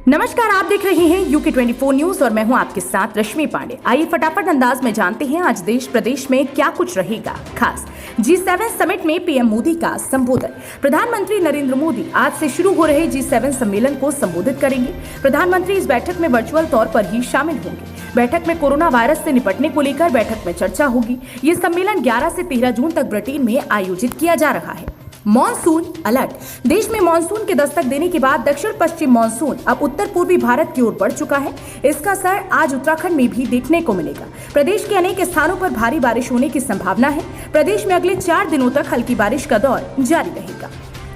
नमस्कार, आप देख रहे हैं यूके 24 न्यूज और मैं हूं आपके साथ रश्मि पांडे। आइए फटाफट अंदाज में जानते हैं आज देश प्रदेश में क्या कुछ रहेगा खास। G7 समिट में पीएम मोदी का संबोधन। प्रधानमंत्री नरेंद्र मोदी आज से शुरू हो रहे G7 सम्मेलन को संबोधित करेंगे। प्रधानमंत्री इस बैठक में वर्चुअल तौर पर ही शामिल होंगे। बैठक में कोरोना वायरस से निपटने को लेकर बैठक में चर्चा होगी। ये सम्मेलन 11 से 13 जून तक ब्रिटेन में आयोजित किया जा रहा है। Monsoon alert. देश में मॉनसून के दस्तक देने के बाद दक्षिण पश्चिम मॉनसून अब उत्तर पूर्वी भारत की ओर बढ़ चुका है। इसका असर आज उत्तराखंड में भी देखने को मिलेगा। प्रदेश के अनेक स्थानों पर भारी बारिश होने की संभावना है। प्रदेश में अगले 4 दिनों तक हल्की बारिश का दौर जारी रहेगा।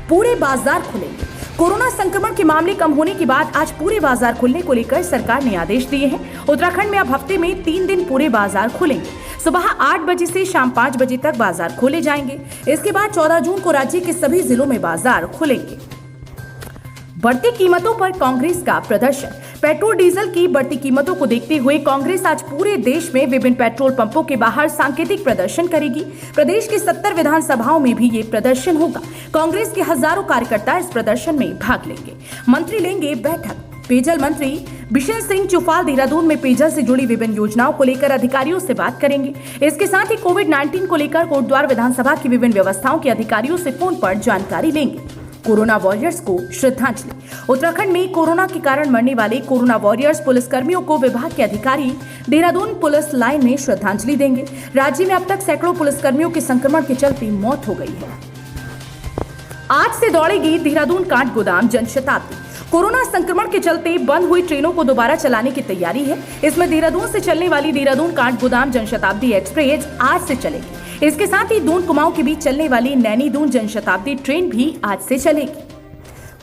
पूरे बाजार खुलेंगे। कोरोना संक्रमण के मामले कम होने के बाद आज पूरे बाजार खुलने को लेकर सरकार ने आदेश दिए हैं। उत्तराखंड में अब हफ्ते में 3 दिन पूरे बाजार खुलेंगे। सुबह 8 बजे से शाम 5 बजे तक बाजार खोले जाएंगे। इसके बाद 14 जून को राज्य के सभी जिलों में बाजार खुलेंगे। बढ़ती कीमतों पर कांग्रेस का प्रदर्शन। पेट्रोल डीजल की बढ़ती कीमतों को देखते हुए कांग्रेस आज पूरे देश में विभिन्न पेट्रोल पंपों के बाहर सांकेतिक प्रदर्शन करेगी। प्रदेश की 70 विधानसभाओं में भी ये प्रदर्शन होगा। कांग्रेस के हजारों कार्यकर्ता इस प्रदर्शन में भाग लेंगे। मंत्री लेंगे बैठक। पेयजल मंत्री बिशन सिंह चुफाल देहरादून में पेयजल से जुड़ी विभिन्न योजनाओं को लेकर अधिकारियों से बात करेंगे। इसके साथ ही कोविड-19 को लेकर कोटद्वार विधानसभा की विभिन्न व्यवस्थाओं के अधिकारियों से फोन पर जानकारी लेंगे। कोरोना वॉरियर्स को श्रद्धांजलि। उत्तराखंड में कोरोना के कारण मरने वाले कोरोना वॉरियर्स पुलिसकर्मियों को विभाग के अधिकारी देहरादून पुलिस लाइन में श्रद्धांजलि देंगे। राज्य में अब तक सैकड़ों पुलिसकर्मियों के संक्रमण के चलते मौत हो गई है। आज से दौड़ेगी देहरादून काठगोदाम जनशताब्दी। कोरोना संक्रमण के चलते बंद हुई ट्रेनों को दोबारा चलाने की तैयारी है। इसमें देहरादून से चलने वाली देहरादून काठगोदाम जनशताब्दी एक्सप्रेस आज से चलेगी। इसके साथ ही दून कुमाऊं के बीच चलने वाली नैनी दून जनशताब्दी ट्रेन भी आज से चलेगी।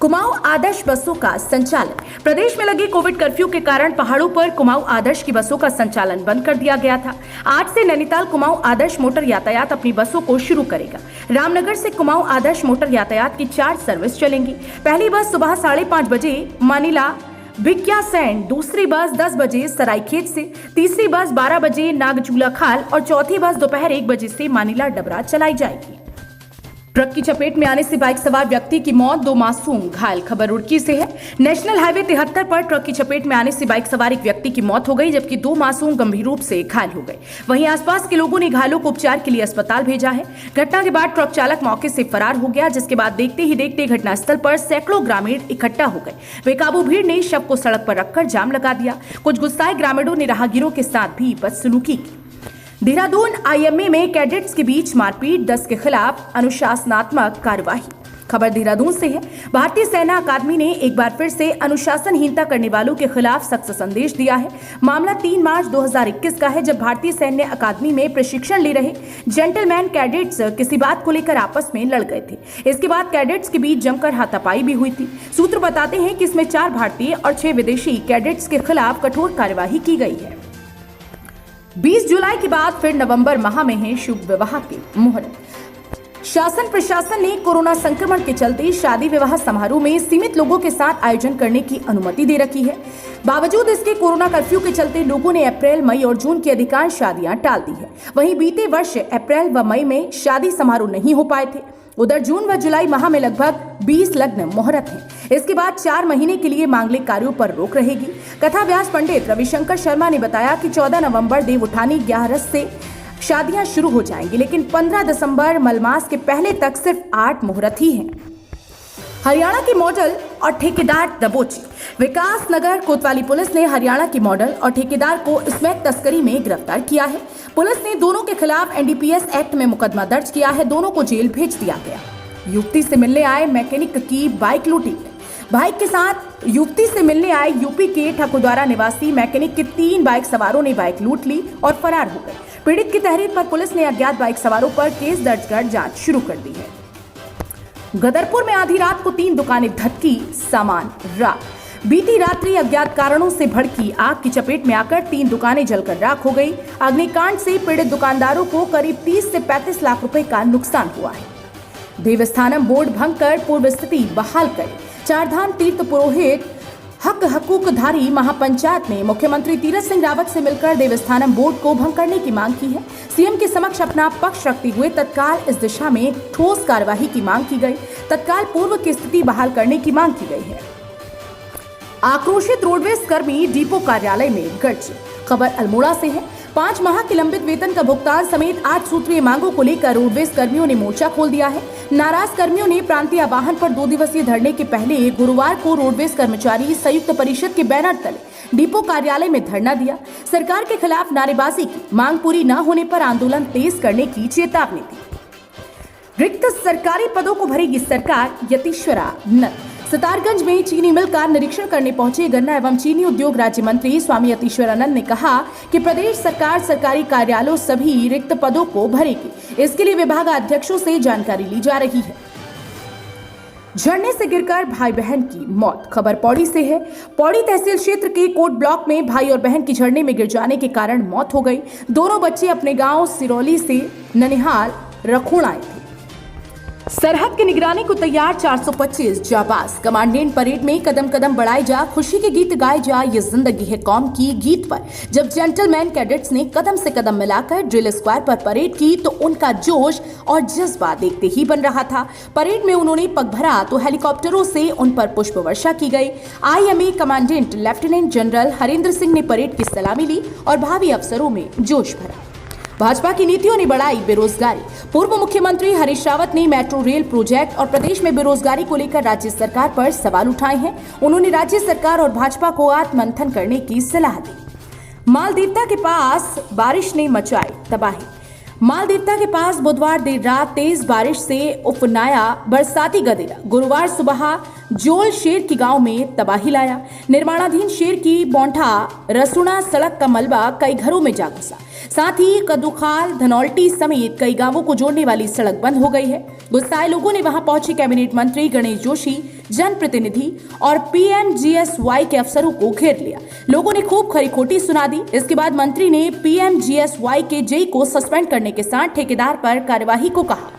कुमाऊं आदर्श बसों का संचालन। प्रदेश में लगे कोविड कर्फ्यू के कारण पहाड़ों पर कुमाऊं आदर्श की बसों का संचालन बंद कर दिया गया था। आज से नैनीताल कुमाऊं आदर्श मोटर यातायात अपनी बसों को शुरू करेगा। रामनगर से कुमाऊं आदर्श मोटर यातायात की 4 सर्विस चलेंगी। पहली बस सुबह 5:30 बजे मानिला भिक्यासैंड, दूसरी बस 10 बजे सरायखेत से, तीसरी बस 12 बजे नागचूला खाल और चौथी बस दोपहर 1 बजे से मानिला डबरा चलाई जाएगी। ट्रक की चपेट में आने से बाइक सवार व्यक्ति की मौत, 2 मासूम घायल। खबर रुड़की से है। नेशनल हाईवे 73 पर ट्रक की चपेट में आने से बाइक सवार एक व्यक्ति की मौत हो गई, जबकि 2 मासूम गंभीर रूप से घायल हो गए। वहीं आसपास के लोगों ने घायलों को उपचार के लिए अस्पताल भेजा है। घटना के बाद ट्रक चालक मौके से फरार हो गया, जिसके बाद देखते ही देखते घटनास्थल पर सैकड़ों ग्रामीण इकट्ठा हो गए। बेकाबू भीड़ ने शव को सड़क पर रखकर जाम लगा दिया। कुछ गुस्साए ग्रामीणों ने राहगीरों के साथ भी बदसलूकी की। देहरादून आईएमए में कैडेट्स के बीच मारपीट, 10 के खिलाफ अनुशासनात्मक कार्यवाही। खबर देहरादून से है। भारतीय सेना अकादमी ने एक बार फिर से अनुशासनहीनता करने वालों के खिलाफ सख्त संदेश दिया है। मामला 3 मार्च 2021 का है, जब भारतीय सैन्य अकादमी में प्रशिक्षण ले रहे जेंटलमैन कैडेट्स किसी बात को लेकर आपस में लड़ गए थे। इसके बाद कैडेट्स के बीच जमकर हाथापाई भी हुई थी। सूत्र बताते हैं कि इसमें 4 भारतीय और 6 विदेशी कैडेट्स के खिलाफ कठोर कार्यवाही की गई है। 20 जुलाई के बाद फिर नवंबर माह में है शुभ विवाह के मुहूर्त। शासन प्रशासन ने कोरोना संक्रमण के चलते शादी विवाह समारोह में सीमित लोगों के साथ आयोजन करने की अनुमति दे रखी है। बावजूद इसके कोरोना कर्फ्यू के चलते लोगों ने अप्रैल, मई और जून की अधिकांश शादियां टाल दी है। वहीं बीते वर्ष अप्रैल व मई में शादी समारोह नहीं हो पाए थे। उधर जून व जुलाई माह में लगभग 20 लग्न मुहूर्त हैं। इसके बाद 4 महीने के लिए मांगलिक कार्यों पर रोक रहेगी। कथा व्यास पंडित रविशंकर शर्मा ने बताया कि 14 नवंबर देव उठानी 11 से शादियां शुरू हो जाएंगी, लेकिन 15 दिसंबर मलमास के पहले तक सिर्फ 8 मुहूर्त ही हैं। हरियाणा के मॉडल और ठेकेदार दबोची। विकास नगर कोतवाली पुलिस ने हरियाणा के मॉडल और ठेकेदार को स्मैक तस्करी में गिरफ्तार किया है। पुलिस ने दोनों के खिलाफ एनडीपीएस एक्ट में मुकदमा दर्ज किया है। दोनों को जेल भेज दिया गया। युवती से मिलने आए मैकेनिक की बाइक लूटी। बाइक के साथ युवती से मिलने आए यूपी के ठकुद्वारा निवासी मैकेनिक के 3 बाइक सवारों ने बाइक लूट ली और फरार हो गए। पीड़ित की तहरीर पर पुलिस ने अज्ञात बाइक सवारों पर केस दर्ज कर जांच शुरू कर दी है। गदरपुर में आधी रात को 3 दुकानें धधकी, सामान राख। बीती रात्रि अज्ञात कारणों से भड़की आग की चपेट में आकर 3 दुकानें जलकर राख हो गई। अग्निकांड से पीड़ित दुकानदारों को करीब 30 से 35 लाख रुपए का नुकसान हुआ है। देवस्थानम बोर्ड भंग कर पूर्व स्थिति बहाल करे। चारधाम तीर्थ पुरोहित हक हकूकधारी महापंचायत ने मुख्यमंत्री तीरथ सिंह रावत से मिलकर देवस्थानम बोर्ड को भंग करने की मांग की है। सीएम के समक्ष अपना पक्ष रखते हुए तत्काल इस दिशा में ठोस कार्यवाही की मांग की गई। तत्काल पूर्व की स्थिति बहाल करने की मांग की गई है। आक्रोशित रोडवेज कर्मी डिपो कार्यालय में गरजे। खबर अल्मोड़ा से है। 5 माह के लंबित वेतन का भुगतान समेत 8 सूत्रीय मांगों को लेकर रोडवेज कर्मियों ने मोर्चा खोल दिया है। नाराज कर्मियों ने प्रांतीय आवाहन पर 2 दिवसीय धरने के पहले गुरुवार को रोडवेज कर्मचारी संयुक्त परिषद के बैनर तले डिपो कार्यालय में धरना दिया। सरकार के खिलाफ नारेबाजी की। मांग पूरी न होने पर आंदोलन तेज करने की चेतावनी दी। रिक्त सरकारी पदों को भरेगी सरकार, यतीश्वरा नंद। सितारगंज में चीनी मिल का निरीक्षण करने पहुंचे गन्ना एवं चीनी उद्योग राज्य मंत्री स्वामी यतीश्वरानंद ने कहा कि प्रदेश सरकार सरकारी कार्यालयों सभी रिक्त पदों को भरेगी। इसके लिए विभागाध्यक्षों से जानकारी ली जा रही है। झरने से गिरकर भाई बहन की मौत। खबर पौड़ी से है। पौड़ी तहसील क्षेत्र के कोट ब्लॉक में भाई और बहन की झरने में गिर जाने के कारण मौत हो गई। दोनों बच्चे अपने गांव सिरौली से ननिहाल रखोड़ आए थे। सरहद की निगरानी को तैयार 425 जाबाज। कमांडेंट परेड में कदम कदम बढ़ाए जा, खुशी के गीत गाए जा, ये जिंदगी है कौम की गीत पर जब जेंटलमैन कैडेट्स ने कदम से कदम मिलाकर ड्रिल स्क्वायर पर परेड की तो उनका जोश और जज्बा देखते ही बन रहा था। परेड में उन्होंने पग भरा तो हेलीकॉप्टरों से उन पर पुष्प वर्षा की गई। IMA commandant lieutenant general Harendra Singh ने परेड की सलामी ली और भावी अफसरों में जोश भरा। भाजपा की नीतियों ने बढ़ाई बेरोजगारी। पूर्व मुख्यमंत्री हरीश रावत ने मेट्रो रेल प्रोजेक्ट और प्रदेश में बेरोजगारी को लेकर राज्य सरकार पर सवाल उठाए हैं। उन्होंने राज्य सरकार और भाजपा को आत्ममंथन करने की सलाह दी। मालदीवता के पास बारिश ने मचाई तबाही। मालदीवता के पास बुधवार देर रात तेज बारिश से उफनाया बरसाती गदेरा गुरुवार सुबह जोल शेर की गांव में तबाही लाया। निर्माणाधीन शेर की बौंठा रसुणा सड़क का मलबा कई घरों में जा घुसा। साथ ही कदुखाल धनौल्टी समेत कई गांवों को जोड़ने वाली सड़क बंद हो गई है। गुस्साए लोगों ने वहां पहुंचे कैबिनेट मंत्री गणेश जोशी, जनप्रतिनिधि और PMGSY के अफसरों को घेर लिया। लोगों ने खूब खरी खोटी सुना दी। इसके बाद मंत्री ने PMGSY के जेई को सस्पेंड करने के साथ ठेकेदार पर कार्यवाही को कहा।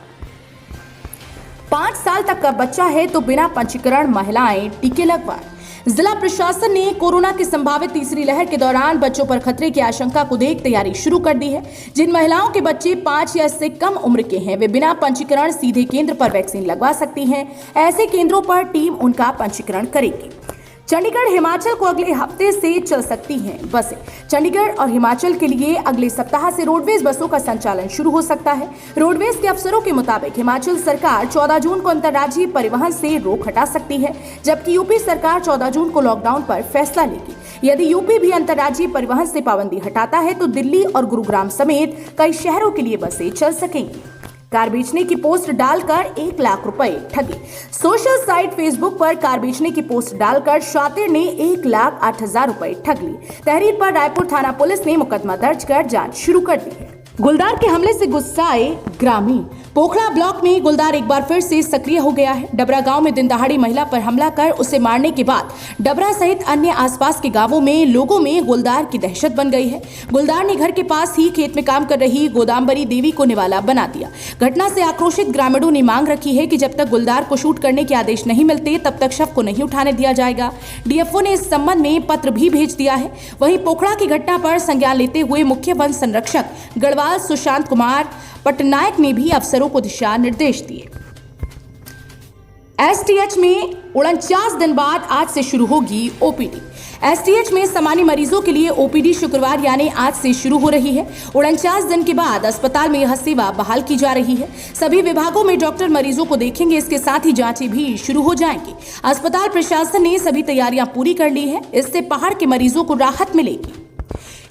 5 साल तक का बच्चा है तो बिना पंजीकरण महिलाएं टीके लगवाएं। जिला प्रशासन ने कोरोना की संभावित तीसरी लहर के दौरान बच्चों पर खतरे की आशंका को देख तैयारी शुरू कर दी है। जिन महिलाओं के बच्चे 5 या इससे कम उम्र के हैं वे बिना पंजीकरण सीधे केंद्र पर वैक्सीन लगवा सकती हैं। ऐसे केंद्रों पर टीम उनका पंजीकरण करेगी। चंडीगढ़ हिमाचल को अगले हफ्ते से चल सकती हैं बसें। चंडीगढ़ और हिमाचल के लिए अगले सप्ताह से रोडवेज बसों का संचालन शुरू हो सकता है। रोडवेज के अफसरों के मुताबिक हिमाचल सरकार 14 जून को अंतर्राज्यीय परिवहन से रोक हटा सकती है, जबकि यूपी सरकार 14 जून को लॉकडाउन पर फैसला लेगी। यदि यूपी भी अंतर्राज्यीय परिवहन से पाबंदी हटाता है तो दिल्ली और गुरुग्राम समेत कई शहरों के लिए बसें चल सकेंगी। कार बेचने की पोस्ट डालकर 1 लाख रुपए ठगी। सोशल साइट फेसबुक पर कार बेचने की पोस्ट डालकर शातिर ने 1,08,000 रुपए ठग ली। तहरीर पर रायपुर थाना पुलिस ने मुकदमा दर्ज कर जांच शुरू कर दी है। गुलदार के हमले से गुस्साए ग्रामीण। पोखड़ा ब्लॉक में गुलदार एक बार फिर से सक्रिय हो गया है। डबरा गांव में दिन दहाड़ी महिला पर हमला कर उसे मारने के बाद डबरा सहित अन्य आसपास के गांवों में लोगों में गुलदार की दहशत बन गई है। गुलदार ने घर के पास ही खेत में काम कर रही गोदाम्बरी देवी को निवाला बना दिया। घटना से आक्रोशित ग्रामीणों ने मांग रखी है कि जब तक गुलदार को शूट करने के आदेश नहीं मिलते तब तक शव को नहीं उठाने दिया जाएगा। DFO ने इस संबंध में पत्र भी भेज दिया है। वहीं पोखड़ा की घटना पर संज्ञान लेते हुए मुख्य वन संरक्षक गढ़वाल सुशांत कुमार पटनायक ने भी अफसरों को दिशा निर्देश दिए। STH में 49 दिन बाद आज से शुरू होगी OPD। STH में सामान्य मरीजों के लिए OPD शुक्रवार यानी आज से शुरू हो रही है। 49 दिन के बाद अस्पताल में यह सेवा बहाल की जा रही है। सभी विभागों में डॉक्टर मरीजों को देखेंगे। इसके साथ ही जांचें भी शुरू हो जाएंगी। अस्पताल प्रशासन ने सभी तैयारियां पूरी कर ली है। इससे पहाड़ के मरीजों को राहत मिलेगी।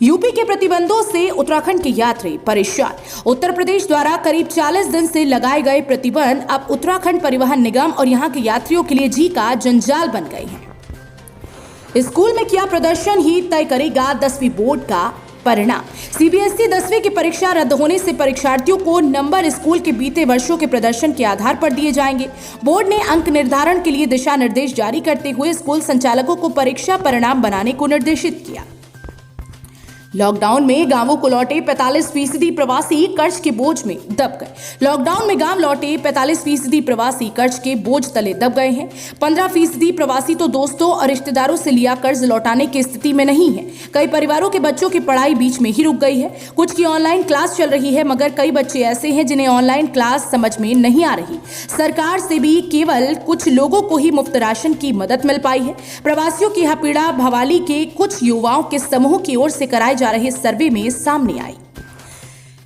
यूपी के प्रतिबंधों से उत्तराखंड के यात्री परेशान। उत्तर प्रदेश द्वारा करीब 40 दिन से लगाए गए प्रतिबंध अब उत्तराखंड परिवहन निगम और यहां के यात्रियों के लिए जी का जंजाल बन गए हैं। स्कूल में किया प्रदर्शन ही तय करेगा 10वीं बोर्ड का परिणाम। सीबीएसई 10वीं की परीक्षा रद्द होने से परीक्षार्थियों को नंबर स्कूल के बीते वर्षों के प्रदर्शन के आधार पर दिए जाएंगे। बोर्ड ने अंक निर्धारण के लिए दिशा निर्देश जारी करते हुए स्कूल संचालकों को परीक्षा परिणाम बनाने को निर्देशित किया। लॉकडाउन में गांवों को लौटे 45% प्रवासी कर्ज के बोझ में दब गए। लॉकडाउन में गांव लौटे 45% प्रवासी कर्ज के बोझ तले दब गए हैं। 15% प्रवासी तो दोस्तों और रिश्तेदारों से लिया कर्ज लौटाने की स्थिति में नहीं है। कई परिवारों के बच्चों की पढ़ाई बीच में ही रुक गई है। कुछ की ऑनलाइन क्लास चल रही है, मगर कई बच्चे ऐसे हैं जिन्हें ऑनलाइन क्लास समझ में नहीं आ रही। सरकार से भी केवल कुछ लोगों को ही मुफ्त राशन की मदद मिल पाई है। प्रवासियों की यह पीड़ा भवाली के कुछ युवाओं के समूह की ओर से कराए जा रहे सर्वे में सामने आई।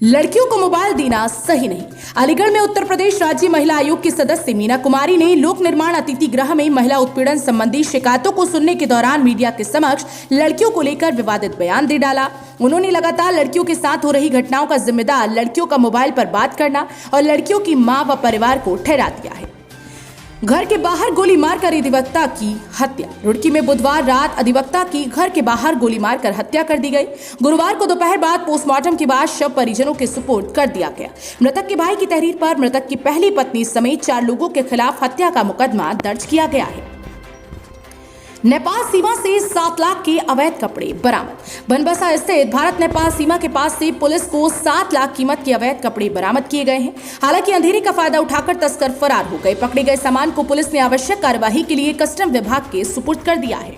लड़कियों को मोबाइल देना सही नहीं। अलीगढ़ में उत्तर प्रदेश राज्य महिला आयोग की सदस्य मीना कुमारी ने लोक निर्माण अतिथि गृह में महिला उत्पीड़न संबंधी शिकायतों को सुनने के दौरान मीडिया के समक्ष लड़कियों को लेकर विवादित बयान दे डाला। उन्होंने लगातार लड़कियों के साथ हो रही घटनाओं का जिम्मेदार लड़कियों का मोबाइल पर बात करना और लड़कियों की मां व परिवार को ठहरा दिया है। घर के बाहर गोली मारकर अधिवक्ता की हत्या। रुड़की में बुधवार रात अधिवक्ता की घर के बाहर गोली मारकर हत्या कर दी गई। गुरुवार को दोपहर बाद पोस्टमार्टम के बाद शव परिजनों के सुपुर्द कर दिया गया। मृतक के भाई की तहरीर पर मृतक की पहली पत्नी समेत 4 लोगों के खिलाफ हत्या का मुकदमा दर्ज किया गया है। नेपाल सीमा से 7 लाख के अवैध कपड़े बरामद। बनबसा स्थित भारत नेपाल सीमा के पास से पुलिस को 7 लाख कीमत के अवैध कपड़े बरामद किए गए हैं। हालांकि अंधेरे का फायदा उठाकर तस्कर फरार हो गए। पकड़े गए सामान को पुलिस ने आवश्यक कार्यवाही के लिए कस्टम विभाग के सुपुर्द कर दिया है।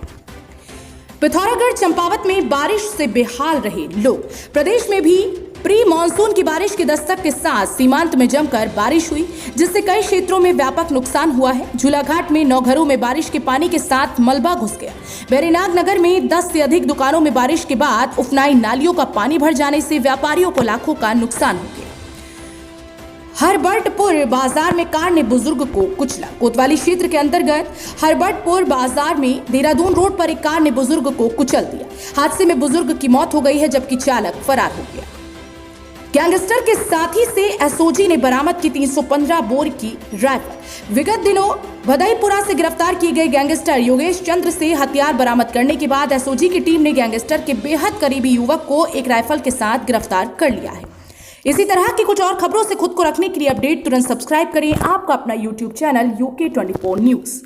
पिथौरागढ़ चंपावत में बारिश से बेहाल रहे लोग। प्रदेश में भी प्री मानसून की बारिश की दस्तक के साथ सीमांत में जमकर बारिश हुई, जिससे कई क्षेत्रों में व्यापक नुकसान हुआ है। झूलाघाट में 9 घरों में बारिश के पानी के साथ मलबा घुस गया। बैरीनाग नगर में 10 से अधिक दुकानों में बारिश के बाद उफनाई नालियों का पानी भर जाने से व्यापारियों को लाखों का नुकसान हो गया। हरबर्टपुर बाजार में कार ने बुजुर्ग को कुचला। कोतवाली क्षेत्र के अंतर्गत हरबर्टपुर बाजार में देहरादून रोड पर एक कार ने बुजुर्ग को कुचल दिया। हादसे में बुजुर्ग की मौत हो गई है, जबकि चालक फरार हो गया। गैंगस्टर के साथी से एसओजी ने बरामद की 315 बोर की राइफल। विगत दिनों भदईपुरा से गिरफ्तार किए गए गैंगस्टर योगेश चंद्र से हथियार बरामद करने के बाद एसओजी की टीम ने गैंगस्टर के बेहद करीबी युवक को एक राइफल के साथ गिरफ्तार कर लिया है। इसी तरह की कुछ और खबरों से खुद को रखने के लिए अपडेट तुरंत सब्सक्राइब करें आपका अपना YouTube चैनल UK24 न्यूज।